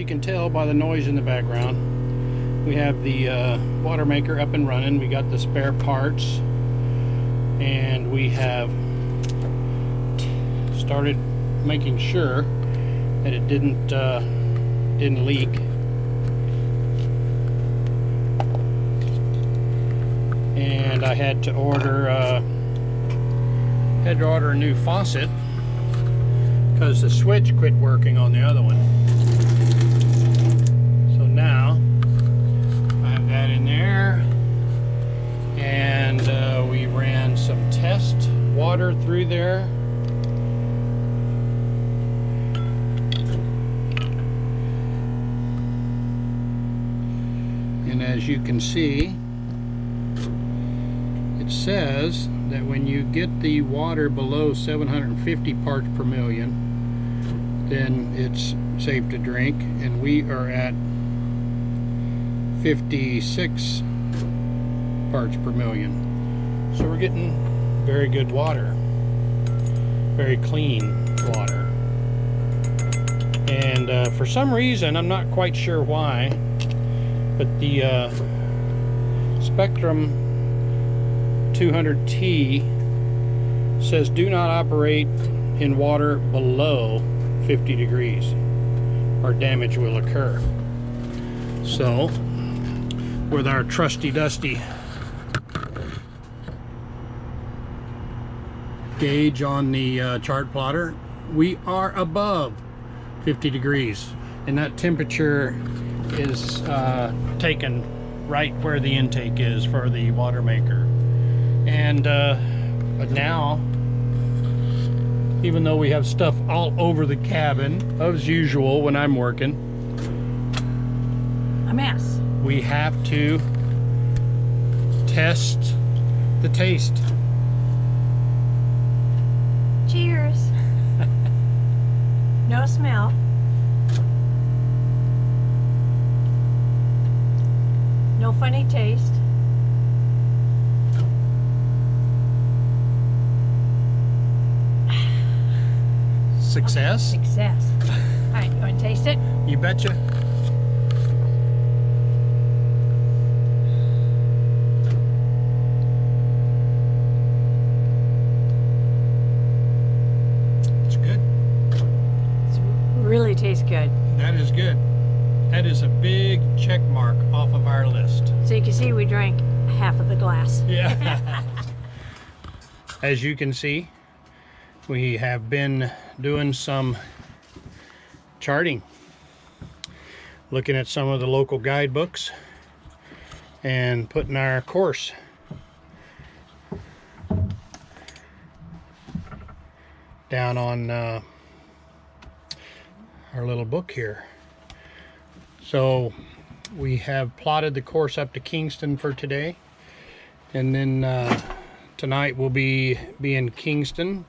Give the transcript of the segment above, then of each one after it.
you can tell by the noise in the background, we have the water maker up and running. We got the spare parts, and we have started making sure that it didn't leak. And I had to order a new faucet because the switch quit working on the other one. So now I have that in there, and we ran some test water through there. And as you can see, it says that when you get the water below 750 parts per million, then it's safe to drink, and we are at 56 parts per million. So we're getting very good water, very clean water. And for some reason, I'm not quite sure why, but the Spectrum 200T says do not operate in water below 50 degrees or damage will occur. So with our trusty dusty gauge on the chart plotter, we are above 50 degrees, and that temperature is taken right where the intake is for the water maker. And but now, even though we have stuff all over the cabin as usual when I'm working, a mess, we have to test the taste. Cheers. No smell. No funny taste. Success? Success. Alright, you want to taste it? You betcha. It's good. It really tastes good. That is good. That is a big check mark off of our list. So you can see we drank half of the glass. Yeah. As you can see, we have been doing some charting, looking at some of the local guidebooks and putting our course. Down on our little book here. So we have plotted the course up to Kingston for today, and then tonight we'll be in Kingston.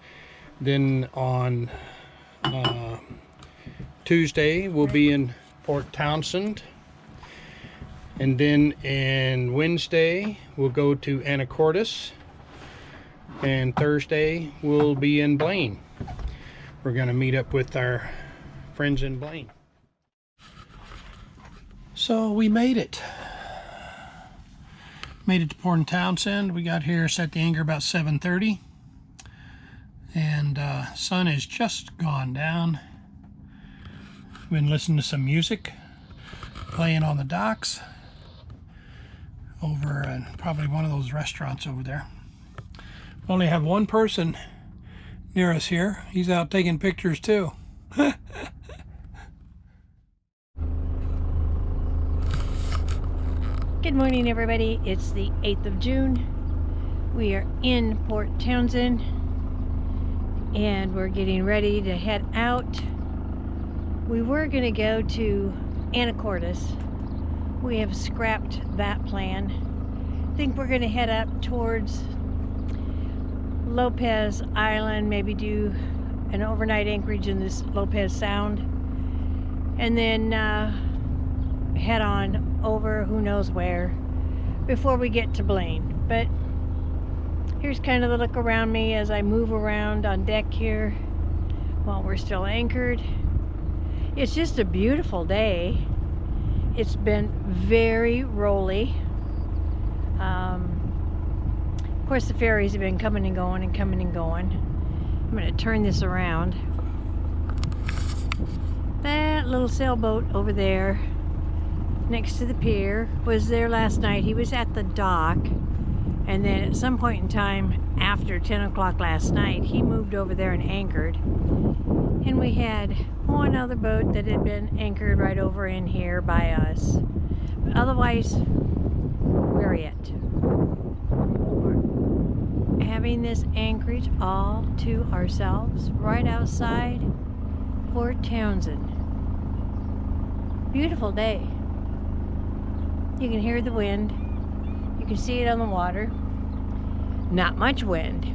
Then on Tuesday we'll be in Port Townsend, and then in Wednesday we'll go to Anacortes, and Thursday we'll be in Blain. We're going to meet up with our friends in Blain. So we made it. Made it to Port Townsend. We got here, set the anchor about 7:30. And sun has just gone down. Been listening to some music playing on the docks over in probably one of those restaurants over there. We only have one person near us here. He's out taking pictures too. Good morning, everybody. It's the 8th of June. We are in Port Townsend, and we're getting ready to head out. We were going to go to Anacortes. We have scrapped that plan. I think we're going to head up towards Lopez Island, maybe do an overnight anchorage in this Lopez Sound, and then head on over who knows where before we get to Blain. But here's kind of the look around me as I move around on deck here while we're still anchored. It's just a beautiful day. It's been very rolly. Of course, the ferries have been coming and going and coming and going. I'm going to turn this around. That little sailboat over there next to the pier was there last night. He was at the dock, and then at some point in time after 10 o'clock last night, he moved over there and anchored. And we had one other boat that had been anchored right over in here by us. But otherwise, we're it. We're having this anchorage all to ourselves right outside Port Townsend. Beautiful day. You can hear the wind. You can see it on the water. Not much wind,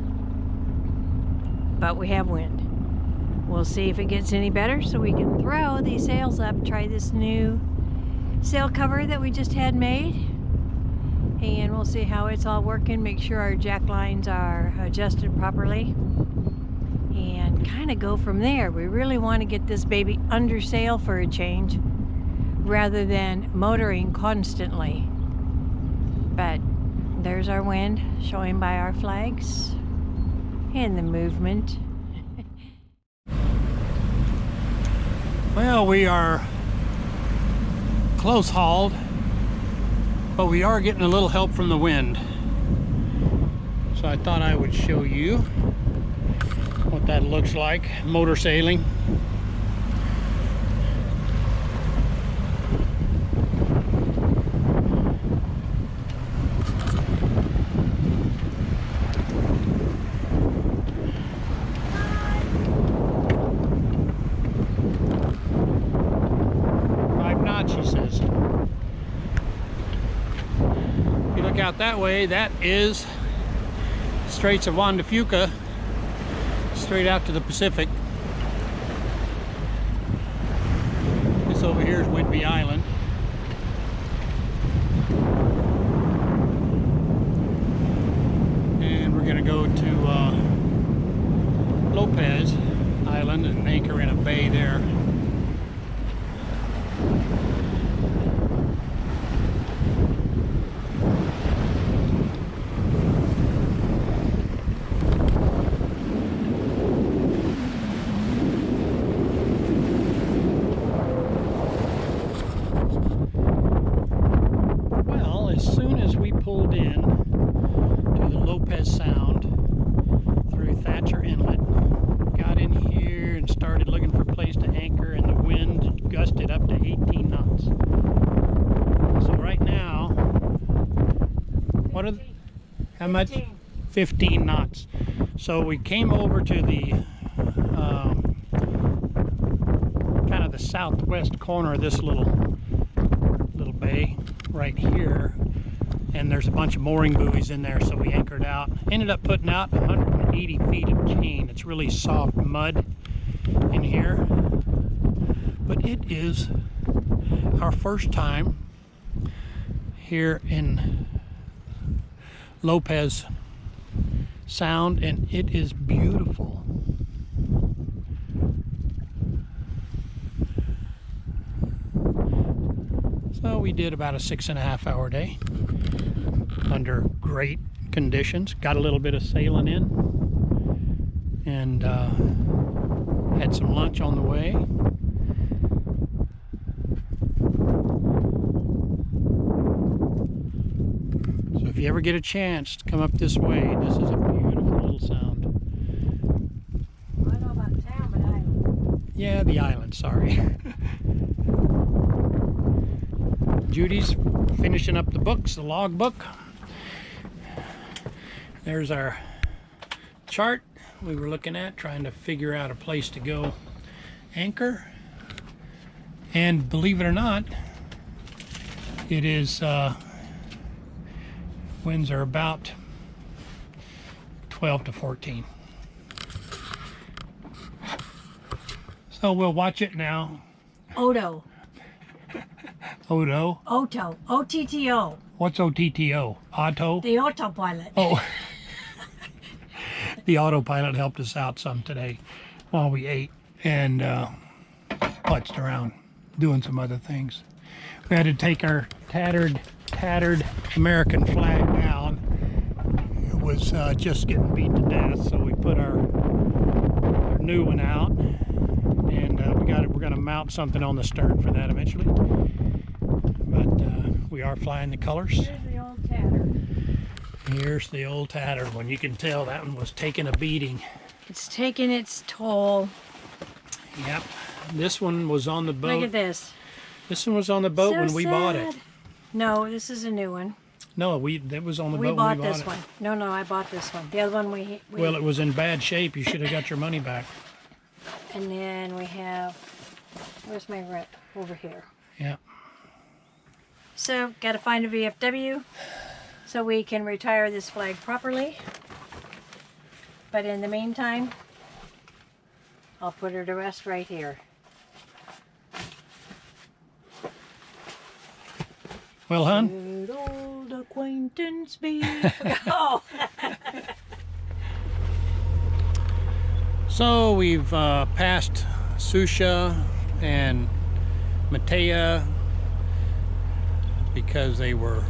but we have wind. We'll see if it gets any better so we can throw these sails up, try this new sail cover that we just had made, and we'll see how it's all working, make sure our jack lines are adjusted properly, and kind of go from there. We really want to get this baby under sail for a change rather than motoring constantly. But there's our wind showing by our flags and the movement. Well, we are close hauled, but we are getting a little help from the wind. So I thought I would show you what that looks like, motor sailing. She says. If you look out that way, that is Straits of Juan de Fuca, straight out to the Pacific. This over here is Whidbey Island. And we're going to go to Lopez Island and anchor in a bay there. Pulled in to the Lopez Sound through Thatcher Inlet, got in here and started looking for a place to anchor, and the wind gusted up to 18 knots. So right now, what are how much? 15 knots. So we came over to the kind of the southwest corner of this little bay right here. And there's a bunch of mooring buoys in there, so we anchored out. Ended up putting out 180 feet of chain. It's really soft mud in here. But it is our first time here in Lopez Sound, and it is beautiful. So we did about a 6.5 hour day under great conditions. Got a little bit of sailing in, and had some lunch on the way. So if you ever get a chance to come up this way, this is a beautiful little sound. I know about town, but island. Yeah, the island, sorry. Judy's finishing up the books, the log book. There's our chart we were looking at, trying to figure out a place to go anchor. And believe it or not, it is winds are about 12 to 14. So we'll watch it now. Odo. Odo? Oto. O-T-T-O. What's OTTO? Auto? The autopilot. Oh. The autopilot helped us out some today while we ate. And putzed around doing some other things. We had to take our tattered American flag down. It was just getting beat to death, so we put our new one out, and we're going to mount something on the stern for that eventually. But we are flying the colors. Here's the old tattered. Here's the old tattered one. You can tell that one was taking a beating. It's taking its toll. Yep. This one was on the boat. Look at this. This one was on the boat So when we bought it. sad. No, this is a new one. No, that was on the We boat bought when we bought this it. one. No, I bought this one. The other one we Well, it was in bad shape. You should have got your money back. And then we have, where's my rep? Over here. Yeah. So, got to find a VFW so we can retire this flag properly. But in the meantime, I'll put her to rest right here. Well, hon. Good old acquaintance be. Oh. So we've passed Susha and Matea because they were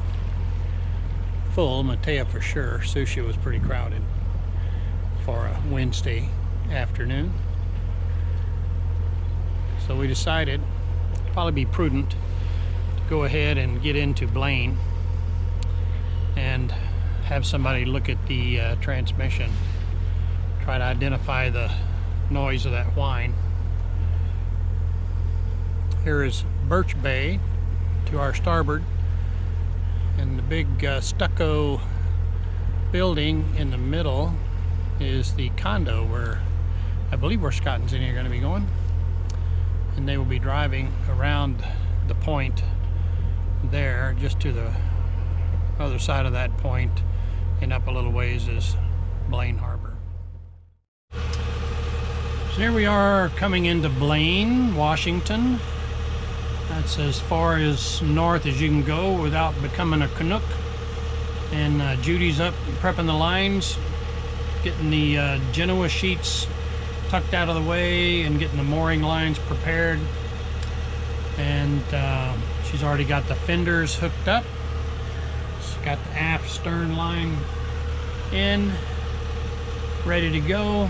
full. Matea for sure. Susha was pretty crowded for a Wednesday afternoon. So we decided it'd probably be prudent to go ahead and get into Blain and have somebody look at the transmission, try to identify the noise of that whine. Here is Birch Bay to our starboard, and the big stucco building in the middle is the condo where I believe where Scott and Zeny are going to be going, and they will be driving around the point there. Just to the other side of that point and up a little ways is Blain Harbor. So here we are coming into Blain, Washington. That's as far as north as you can go without becoming a Canuck. And Judy's up prepping the lines, getting the Genoa sheets tucked out of the way and getting the mooring lines prepared. And she's already got the fenders hooked up. She's got the aft stern line in, ready to go.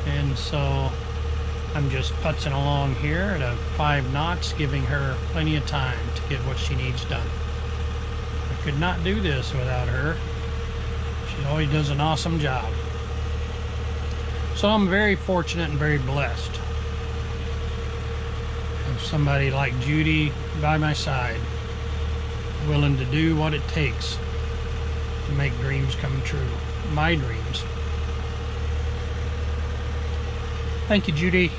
And so I'm just putzing along here at 5 knots, giving her plenty of time to get what she needs done. I could not do this without her. She always does an awesome job. So I'm very fortunate and very blessed to have somebody like Judy by my side, willing to do what it takes to make dreams come true. My dreams. Thank you, Judy.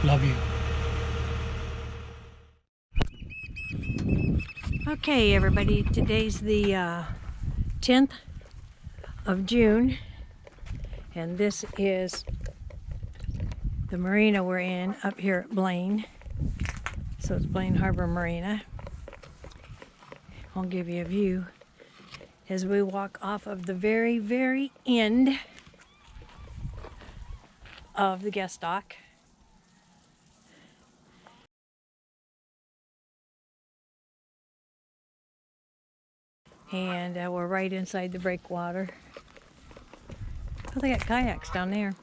Love you. Okay, everybody, today's the 10th of June, and this is the marina we're in up here at Blain. So it's Blain Harbor Marina. I'll give you a view as we walk off of the very, very end of the guest dock. And we're right inside the breakwater. Oh, they got kayaks down there.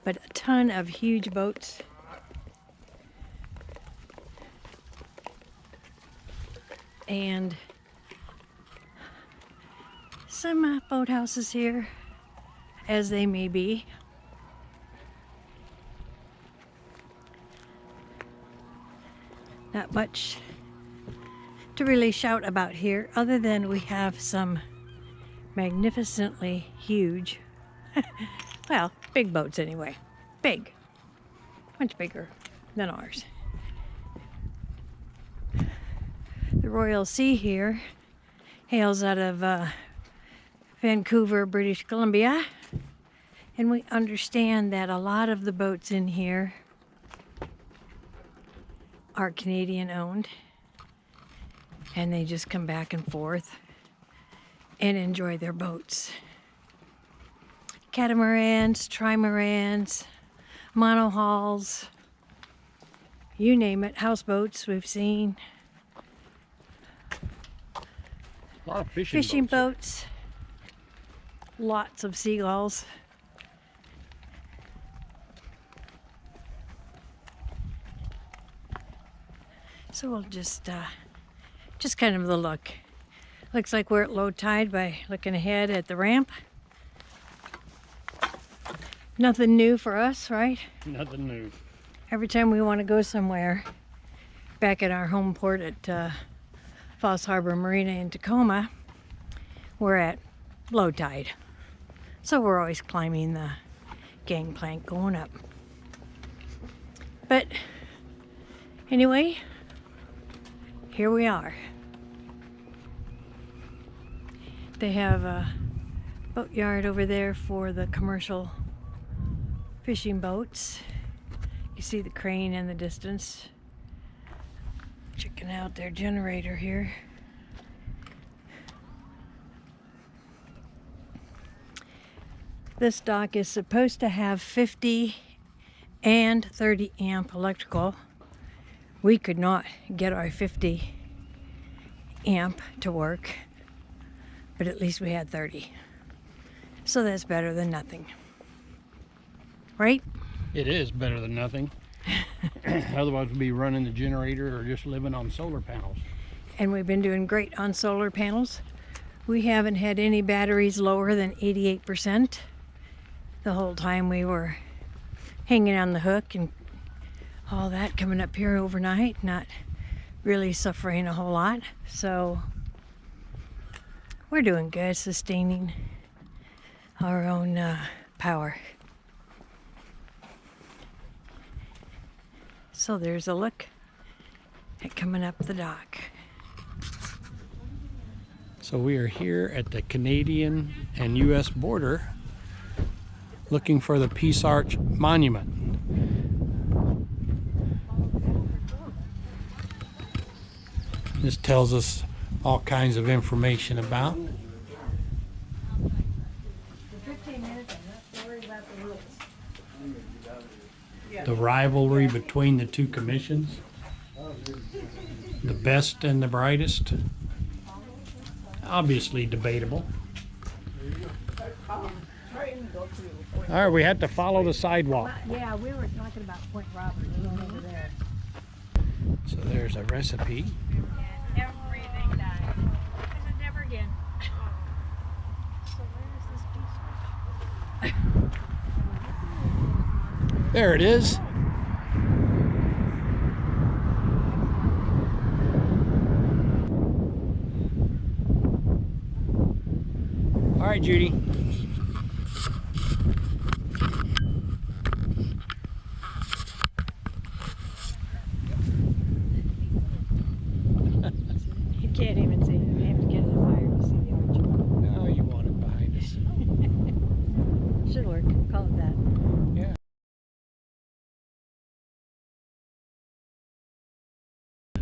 But a ton of huge boats. And some boathouses here, as they may be. Not much to really shout about here, other than we have some magnificently huge, well, big boats anyway. Big. Much bigger than ours. The Royal Sea here hails out of Vancouver, British Columbia. And we understand that a lot of the boats in here are Canadian owned. And they just come back and forth and enjoy their boats. catamarans, trimarans, monohulls, you name it, houseboats we've seen. A lot of Fishing boats. Lots of seagulls. So we'll just kind of the look. Looks like we're at low tide by looking ahead at the ramp. Nothing new for us, right? Nothing new. Every time we want to go somewhere, back at our home port at Falls Harbor Marina in Tacoma, we're at low tide. So we're always climbing the gangplank going up. But anyway, here we are. They have a boatyard over there for the commercial fishing boats. You see the crane in the distance. Checking out their generator here. This dock is supposed to have 50 and 30 amp electrical. We could not get our 50 amp to work, but at least we had 30. So that's better than nothing. Right? It is better than nothing. Otherwise we'd be running the generator or just living on solar panels. And we've been doing great on solar panels. We haven't had any batteries lower than 88% the whole time we were hanging on the hook and all that, coming up here overnight, not really suffering a whole lot. So we're doing good, sustaining our own power. So there's a look at coming up the dock. So we are here at the Canadian and U.S. border looking for the Peace Arch Monument. This tells us all kinds of information about. The rivalry between the two commissions. The best and the brightest. Obviously debatable. All right, we had to follow the sidewalk. Yeah, we were talking about Point Roberts over there. So there's a recipe. Everything died. And never again. So where is this piece? There it is. All right, Judy. You can't even see it. You have to get in the fire to see the arch. No, you want it behind us. Should work. Call it that. Yeah. I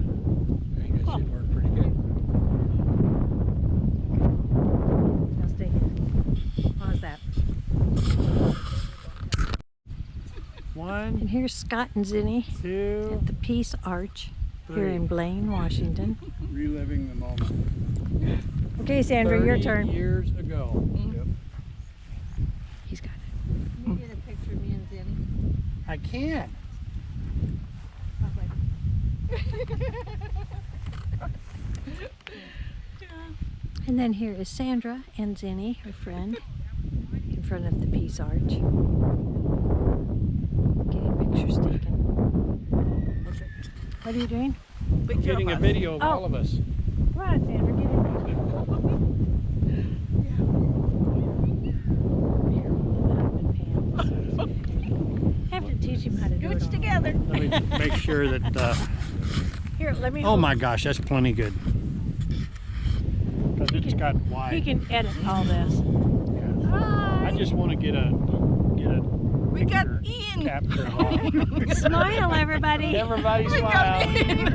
think that should work pretty good. Now stay here. How's that? One, And here's Scott and Zeny two, at the Peace Arch here in Blain, Washington. Reliving the moment. Okay, Sandra, your 30 turn. years ago. Yep. He's got it. Can you get a picture of me and Zeny? I can't. And then here is Sandra and Zeny, her friend, in front of the Peace Arch. Getting pictures taken. What are you doing? Getting a video of all of us. Come on, Sandra, get in there. I have to teach him how to do it all. Together. Let me make sure that. Here, let me. Oh my gosh, that's plenty good. Because it's got He wide. can edit all this. Yeah. I just want to get a We got picture Ian. capture of all. Smile, everybody. Everybody We got smile. Ian.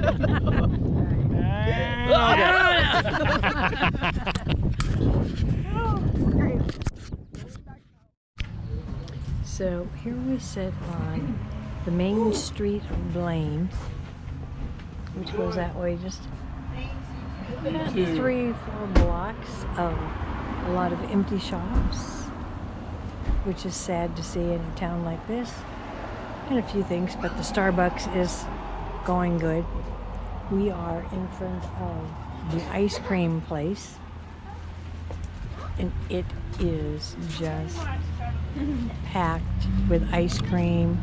So here we sit on the main street of Blain, which goes that way just about 3-4 blocks of a lot of empty shops, which is sad to see in a town like this, and a few things, but the Starbucks is going good. We are in front of the ice cream place, and it is just packed with ice cream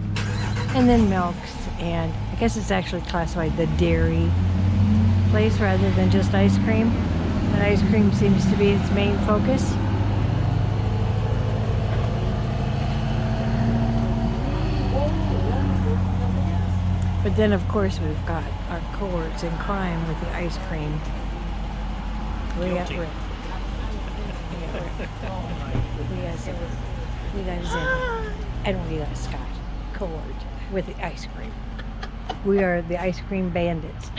and then milks, and I guess it's actually classified the dairy place rather than just ice cream, but ice cream seems to be its main focus. But then of course we've got our cohorts in crime with the ice cream. We got Rick. We got Zeny, and we got Scott, cohort with the ice cream. We are the ice cream bandits.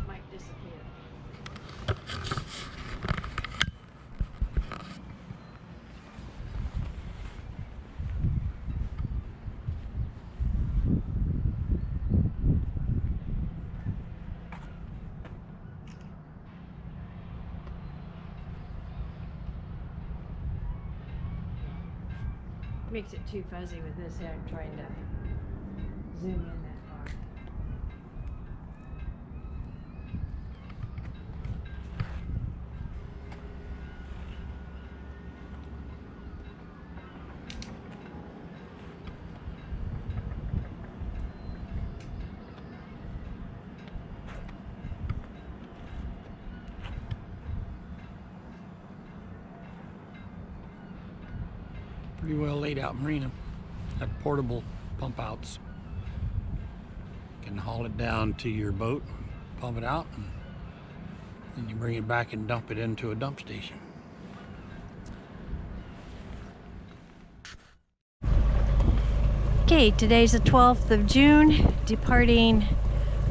Might disappear. Makes it too fuzzy with this hair. I'm trying to zoom in that far. Pretty well laid out marina. Have portable pump outs. You can haul it down to your boat, pump it out, and then you bring it back and dump it into a dump station. Okay, today's the 12th of June, departing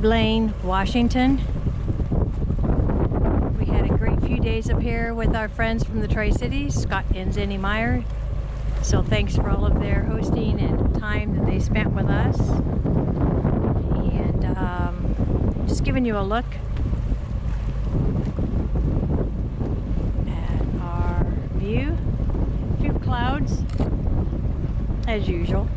Blain, Washington. We had a great few days up here with our friends from the Tri-Cities, Scott and Zeny. So thanks for all of their hosting and time that they spent with us. And just giving you a look at our view. A few clouds, as usual.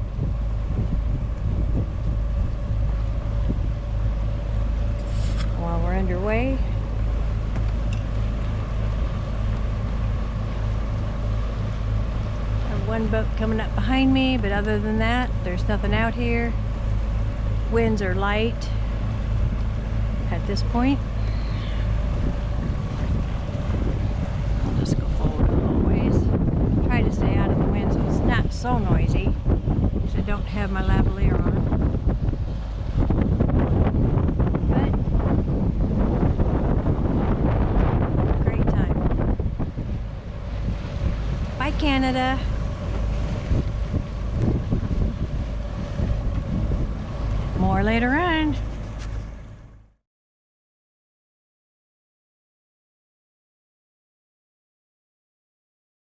While we're underway, one boat coming up behind me, but other than that, there's nothing out here. Winds are light at this point. I'll just go forward a little ways. Try to stay out of the wind so it's not so noisy, because I don't have my lavalier on. But great time. Bye, Canada. More later on.